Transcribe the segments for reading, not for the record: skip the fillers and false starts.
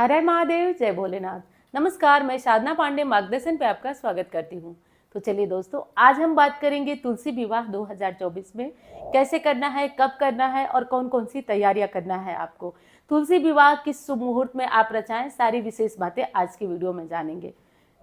हर हर महादेव, जय भोलेनाथ। नमस्कार, मैं साधना पांडे मार्गदर्शन पे आपका स्वागत करती हूँ। तो चलिए दोस्तों, आज हम बात करेंगे तुलसी विवाह 2024 में कैसे करना है, कब करना है और कौन कौन सी तैयारियां करना है आपको। तुलसी विवाह किस शुभ मुहूर्त में आप रचाएं, सारी विशेष बातें आज की वीडियो में जानेंगे।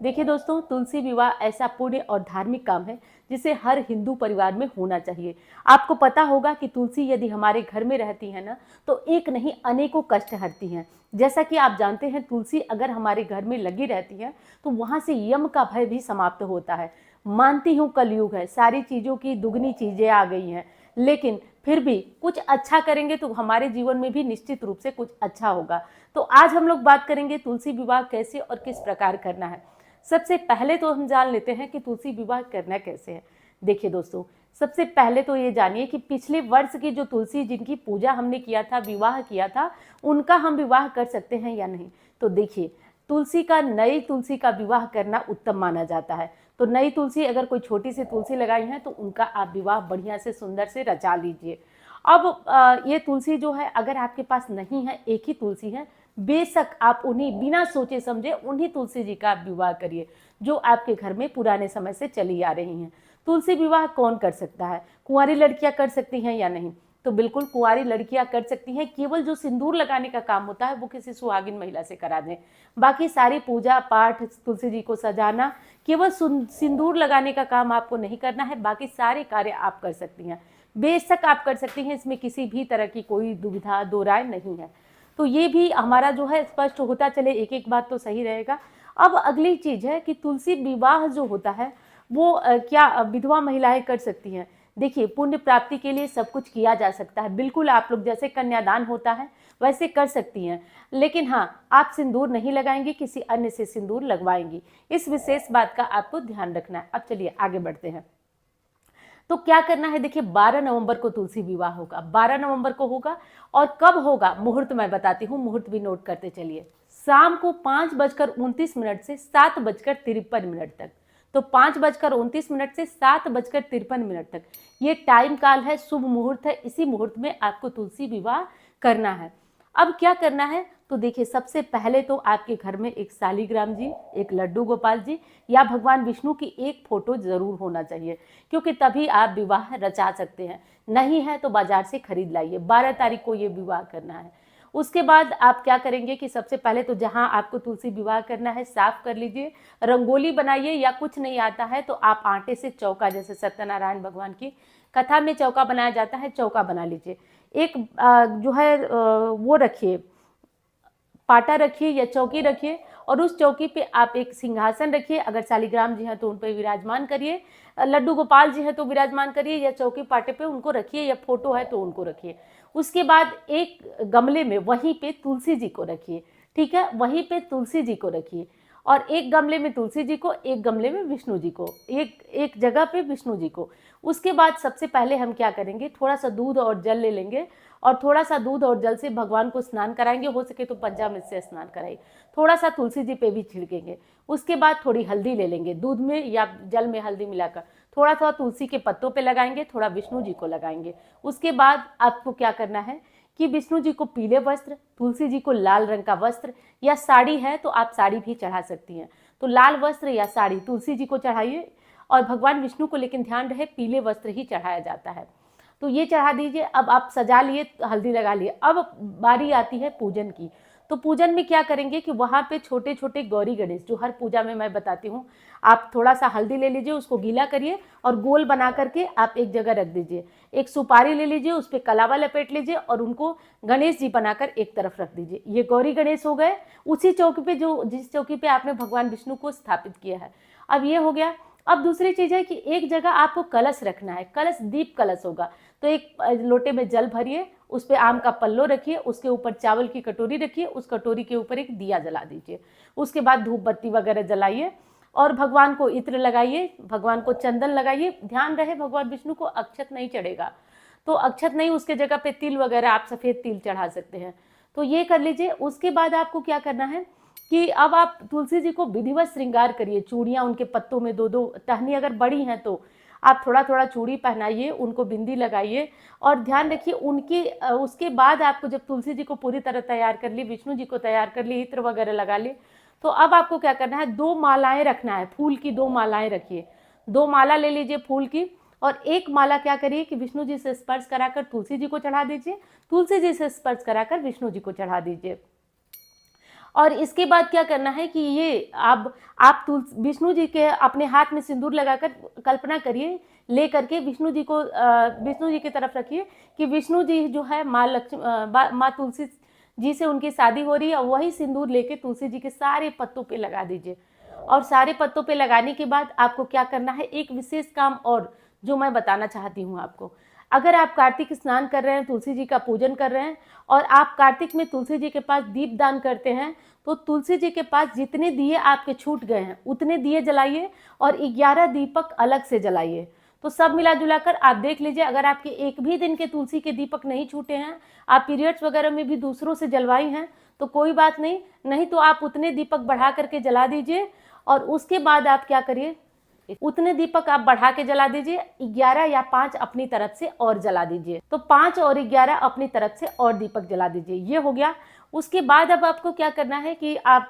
देखिए दोस्तों, तुलसी विवाह ऐसा पुण्य और धार्मिक काम है जिसे हर हिंदू परिवार में होना चाहिए। आपको पता होगा कि तुलसी यदि हमारे घर में रहती है ना, तो एक नहीं अनेकों कष्ट हरती हैं। जैसा कि आप जानते हैं, तुलसी अगर हमारे घर में लगी रहती है तो वहां से यम का भय भी समाप्त होता है। मानती हूँ कलयुग है, सारी चीजों की दुगनी चीजें आ गई हैं, लेकिन फिर भी कुछ अच्छा करेंगे तो हमारे जीवन में भी निश्चित रूप से कुछ अच्छा होगा। तो आज हम लोग बात करेंगे तुलसी विवाह कैसे और किस प्रकार करना है। सबसे पहले तो हम जान लेते हैं कि तुलसी विवाह करना कैसे है। देखिए दोस्तों, सबसे पहले तो ये जानिए कि पिछले वर्ष की जो तुलसी जिनकी पूजा हमने किया था, विवाह किया था, उनका हम विवाह कर सकते हैं या नहीं। तो देखिए, नई तुलसी का विवाह करना उत्तम माना जाता है। तो नई तुलसी, अगर कोई छोटी सी तुलसी लगाई है तो उनका आप विवाह बढ़िया से सुंदर से रचा लीजिए। अब ये तुलसी जो है, अगर आपके पास नहीं है, एक ही तुलसी है, बेशक आप उन्हीं बिना सोचे समझे उन्हीं तुलसी जी का आप विवाह करिए जो आपके घर में पुराने समय से चली आ रही हैं। तुलसी विवाह कौन कर सकता है? कुंवारी लड़कियां कर सकती हैं या नहीं? तो बिल्कुल कुंवारी लड़कियां कर सकती हैं। केवल जो सिंदूर लगाने का काम होता है वो किसी सुहागिन महिला से करा दें। बाकी सारी पूजा पाठ, तुलसी जी को सजाना, केवल सिंदूर लगाने का काम आपको नहीं करना है। बाकी सारे कार्य आप कर सकती हैं, बेशक आप कर सकती हैं। इसमें किसी भी तरह की कोई दुविधा, दो राय नहीं है। तो ये भी हमारा जो है स्पष्ट होता चले, एक एक बात तो सही रहेगा। अब अगली चीज है कि तुलसी विवाह जो होता है वो क्या विधवा महिलाएं कर सकती हैं? देखिए, पुण्य प्राप्ति के लिए सब कुछ किया जा सकता है। बिल्कुल आप लोग जैसे कन्यादान होता है वैसे कर सकती हैं, लेकिन हाँ, आप सिंदूर नहीं लगाएंगी, किसी अन्य से सिंदूर लगवाएंगी। इस विशेष बात का आपको ध्यान रखना है। अब चलिए आगे बढ़ते हैं। तो क्या करना है? देखिए, 12 नवंबर को तुलसी विवाह होगा, 12 नवंबर को होगा। और कब होगा मुहूर्त मैं बताती हूँ, मुहूर्त भी नोट करते चलिए। शाम को 5:29 से 7:53 तक। तो 5:29 से 7:53 तक ये टाइम काल है, शुभ मुहूर्त है। इसी मुहूर्त में आपको तुलसी विवाह करना है। अब क्या करना है? तो देखिए, सबसे पहले तो आपके घर में एक शालिग्राम जी, एक लड्डू गोपाल जी या भगवान विष्णु की एक फोटो जरूर होना चाहिए, क्योंकि तभी आप विवाह रचा सकते हैं। नहीं है तो बाजार से खरीद लाइए। 12 तारीख को ये विवाह करना है। उसके बाद आप क्या करेंगे कि सबसे पहले तो जहां आपको तुलसी विवाह करना है साफ कर लीजिए, रंगोली बनाइए, या कुछ नहीं आता है तो आप आटे से चौका, जैसे सत्यनारायण भगवान की कथा में चौका बनाया जाता है, चौका बना लीजिए। एक जो है वो रखिए, पाटा रखिए या चौकी रखिए, और उस चौकी पे आप एक सिंहासन रखिए। अगर शालिग्राम जी हैं तो उन पर विराजमान करिए, लड्डू गोपाल जी हैं तो विराजमान करिए, या चौकी पाटे पे उनको रखिए, या फोटो है तो उनको रखिए। उसके बाद एक गमले में वहीं पे तुलसी जी को रखिए। ठीक है, वहीं पे तुलसी जी को रखिए, और एक गमले में तुलसी जी को, एक गमले में विष्णु जी को, एक एक जगह पे विष्णु जी को। उसके बाद सबसे पहले हम क्या करेंगे, थोड़ा सा दूध और जल ले लेंगे, और थोड़ा सा दूध और जल से भगवान को स्नान कराएंगे। हो सके तो पंचामृत से स्नान कराइए। थोड़ा सा तुलसी जी पे भी छिड़केंगे। उसके बाद थोड़ी हल्दी ले लेंगे, दूध में या जल में हल्दी मिलाकर थोड़ा थोड़ा तुलसी के पत्तों पे लगाएंगे, थोड़ा विष्णु जी को लगाएंगे। उसके बाद आपको क्या करना है कि विष्णु जी को पीले वस्त्र, तुलसी जी को लाल रंग का वस्त्र, या साड़ी है तो आप साड़ी भी चढ़ा सकती हैं। तो लाल वस्त्र या साड़ी तुलसी जी को चढ़ाइए, और भगवान विष्णु को लेकिन ध्यान रहे पीले वस्त्र ही चढ़ाया जाता है। तो ये चढ़ा दीजिए। अब आप सजा लिए, हल्दी लगा लिए। अब बारी आती है पूजन की। तो पूजन में क्या करेंगे कि वहां पे छोटे छोटे गौरी गणेश, जो हर पूजा में मैं बताती हूँ, आप थोड़ा सा हल्दी ले लीजिए, उसको गीला करिए और गोल बना करके आप एक जगह रख दीजिए। एक सुपारी ले लीजिए, उस पर कलावा लपेट लीजिए और उनको गणेश जी बनाकर एक तरफ रख दीजिए। ये गौरी गणेश हो गए उसी चौकी पे, जो जिस चौकी पे आपने भगवान विष्णु को स्थापित किया है। अब ये हो गया। अब दूसरी चीज है कि एक जगह आपको कलश रखना है। कलश दीप कलश होगा। तो एक लोटे में जल भरिए, उस पर आम का पल्लो रखिए, उसके ऊपर चावल की कटोरी रखिए, उस कटोरी के ऊपर एक दिया जला दीजिए। उसके बाद धूप बत्ती वगैरह जलाइए और भगवान को इत्र लगाइए, भगवान को चंदन लगाइए। ध्यान रहे भगवान विष्णु को अक्षत नहीं चढ़ेगा, तो अक्षत नहीं, उसके जगह पे तिल वगैरह, आप सफेद तिल चढ़ा सकते हैं। तो ये कर लीजिए। उसके बाद आपको क्या करना है कि अब आप तुलसी जी को विधिवत श्रृंगार करिए। चूड़ियां उनके पत्तों में, दो दो टहनी अगर बड़ी हैं तो आप थोड़ा थोड़ा चूड़ी पहनाइए, उनको बिंदी लगाइए और ध्यान रखिए उनकी उसके बाद आपको जब तुलसी जी को पूरी तरह तैयार कर ली, विष्णु जी को तैयार कर ली, इत्र वगैरह लगा ली, तो अब आपको क्या करना है, 2 मालाएं रखना है, फूल की 2 मालाएं रखिए। 2 माला ले लीजिए फूल की और एक माला क्या करिए कि विष्णु जी से स्पर्श कराकर तुलसी जी को चढ़ा दीजिए, तुलसी जी से स्पर्श कराकर विष्णु जी को चढ़ा दीजिए। और इसके बाद क्या करना है कि ये आप विष्णु जी के अपने हाथ में सिंदूर लगाकर कल्पना करिए, ले करके विष्णु जी की तरफ रखिए कि विष्णु जी जो है माँ तुलसी जी से उनकी शादी हो रही है, वही सिंदूर लेके तुलसी जी के सारे पत्तों पे लगा दीजिए। और सारे पत्तों पे लगाने के बाद आपको क्या करना है, एक विशेष काम और जो मैं बताना चाहती हूँ आपको। अगर आप कार्तिक स्नान कर रहे हैं, तुलसी जी का पूजन कर रहे हैं और आप कार्तिक में तुलसी जी के पास दीप दान करते हैं, तो तुलसी जी के पास जितने दिए आपके छूट गए हैं उतने दिए जलाइए और 11 दीपक अलग से जलाइए। तो सब मिला जुलाकर आप देख लीजिए, अगर आपके एक भी दिन के तुलसी के दीपक नहीं छूटे हैं, आप पीरियड्स वगैरह में भी दूसरों से जलवाई हैं, तो कोई बात नहीं, नहीं तो आप उतने दीपक बढ़ा करके जला दीजिए। और उसके बाद आप क्या करिए, उतने दीपक आप बढ़ा के जला दीजिए, 11 या 5 अपनी तरफ से और जला दीजिए। तो 5 और 11 अपनी तरफ से और दीपक जला दीजिए, ये हो गया। उसके बाद अब आपको क्या करना है कि आप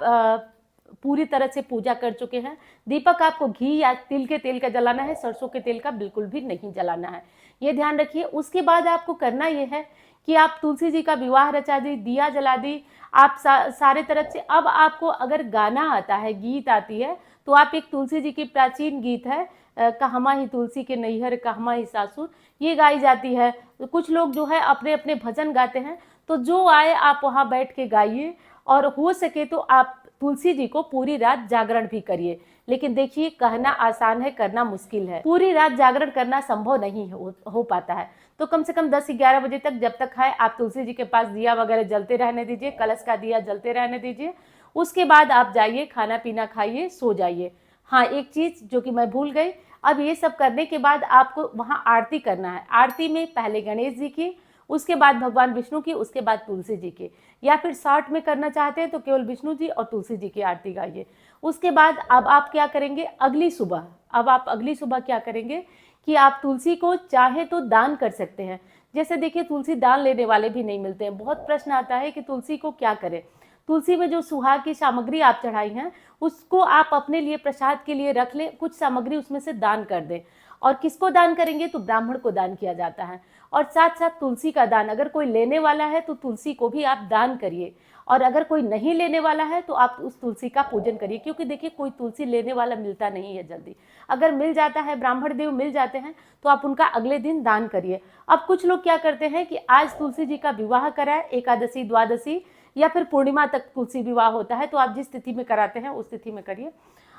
पूरी तरह से पूजा कर चुके हैं। दीपक आपको घी या तिल के तेल का जलाना है, सरसों के तेल का बिल्कुल भी नहीं जलाना है, ये ध्यान रखिए। उसके बाद आपको करना ये है कि आप तुलसी जी का विवाह रचा दी, दिया जला दी, आप सारे तरफ से। अब आपको अगर गाना आता है, गीत आती है, तो आप एक तुलसी जी की प्राचीन गीत है, कहमा ही तुलसी के नैहर कहमा ही सासुर, ये गाई जाती है। तो कुछ लोग जो है अपने अपने भजन गाते हैं, तो जो आए आप वहाँ बैठ के गाइए और हो सके तो आप तुलसी जी को पूरी रात जागरण भी करिए। लेकिन देखिए, कहना आसान है, करना मुश्किल है। पूरी रात जागरण करना संभव नहीं हो पाता है, तो कम से कम 10-11 बजे तक जब तक है आप तुलसी जी के पास दिया वगैरह जलते रहने दीजिए, कलश का दिया जलते रहने दीजिए। उसके बाद आप जाइए, खाना पीना खाइए, सो जाइए। हाँ, एक चीज़ जो कि मैं भूल गई, अब ये सब करने के बाद आपको वहाँ आरती करना है। आरती में पहले गणेश जी की, उसके बाद भगवान विष्णु की, उसके बाद तुलसी जी की, या फिर शॉर्ट में करना चाहते हैं तो केवल विष्णु जी और तुलसी जी की आरती गाइए। उसके बाद अब आप क्या करेंगे, अगली सुबह क्या करेंगे कि आप तुलसी को चाहे तो दान कर सकते हैं। जैसे देखिए, तुलसी दान लेने वाले भी नहीं मिलते हैं। बहुत प्रश्न आता है कि तुलसी को क्या करें। तुलसी में जो सुहाग की सामग्री आप चढ़ाई हैं, उसको आप अपने लिए प्रसाद के लिए रख लें, कुछ सामग्री उसमें से दान कर दें। और किसको दान करेंगे, तो ब्राह्मण को दान किया जाता है। और साथ साथ तुलसी का दान, अगर कोई लेने वाला है तो तुलसी को भी आप दान करिए, और अगर कोई नहीं लेने वाला है तो आप उस तुलसी का पूजन करिए। क्योंकि देखिए, कोई तुलसी लेने वाला मिलता नहीं है जल्दी। अगर मिल जाता है, ब्राह्मण देव मिल जाते हैं, तो आप उनका अगले दिन दान करिए। अब कुछ लोग क्या करते हैं कि आज तुलसी जी का विवाह कराए, एकादशी, द्वादशी या फिर पूर्णिमा तक तुलसी विवाह होता है, तो आप जिस तिथि में कराते हैं उस तिथि में करिए।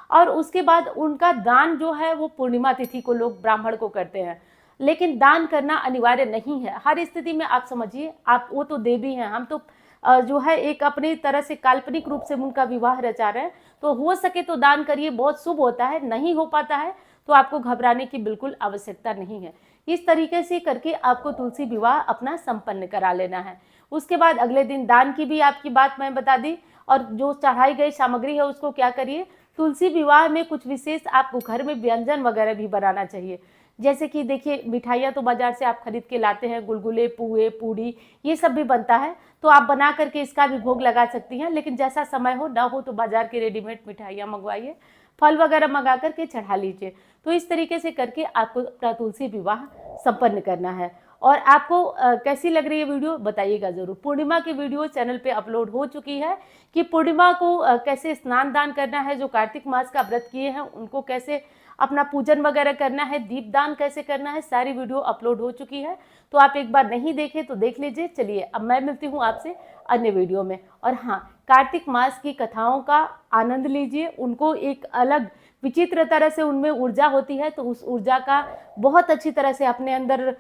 और उसके बाद उनका दान जो है वो पूर्णिमा तिथि को लोग ब्राह्मण को करते हैं। लेकिन दान करना अनिवार्य नहीं है हर स्थिति में। आप समझिए, आप वो तो देवी हैं, हम तो जो है एक अपनी तरह से काल्पनिक रूप से उनका विवाह रचा रहे हैं। तो हो सके तो दान करिए, बहुत शुभ होता है। नहीं हो पाता है तो आपको घबराने की बिल्कुल आवश्यकता नहीं है। इस तरीके से करके आपको तुलसी विवाह अपना संपन्न करा लेना है। उसके बाद अगले दिन दान की भी आपकी बात मैं बता दी। और जो चढ़ाई गई सामग्री है उसको क्या करिए, तुलसी विवाह में कुछ विशेष आपको घर में व्यंजन वगैरह भी बनाना चाहिए। जैसे कि देखिए, मिठाइयाँ तो बाजार से आप खरीद के लाते हैं, गुलगुले, पुए, पूड़ी, ये सब भी बनता है, तो आप बना करके इसका भी भोग लगा सकती हैं। लेकिन जैसा समय हो ना हो तो बाजार की रेडीमेड मिठाइयाँ मंगवाइए, फल वगैरह मंगा करके चढ़ा लीजिए। तो इस तरीके से करके आपको अपना तुलसी विवाह संपन्न करना है। और आपको कैसी लग रही है वीडियो, बताइएगा ज़रूर। पूर्णिमा की वीडियो चैनल पे अपलोड हो चुकी है कि पूर्णिमा को कैसे स्नान दान करना है, जो कार्तिक मास का व्रत किए हैं उनको कैसे अपना पूजन वगैरह करना है, दीपदान कैसे करना है, सारी वीडियो अपलोड हो चुकी है। तो आप एक बार नहीं देखे तो देख लीजिए। चलिए, अब मैं मिलती हूँ आपसे अन्य वीडियो में। और हाँ, कार्तिक मास की कथाओं का आनंद लीजिए, उनको एक अलग विचित्र तरह से उनमें ऊर्जा होती है, तो उस ऊर्जा का बहुत अच्छी तरह से अपने अंदर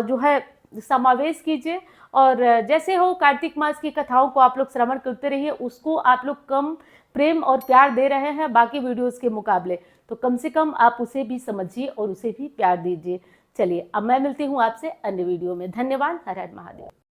जो है समावेश कीजिए। और जैसे हो कार्तिक मास की कथाओं को आप लोग श्रवण करते रहिए, उसको आप लोग कम प्रेम और प्यार दे रहे हैं बाकी वीडियोस के मुकाबले, तो कम से कम आप उसे भी समझिए और उसे भी प्यार दीजिए। चलिए, अब मैं मिलती हूँ आपसे अन्य वीडियो में। धन्यवाद। हर हर महादेव।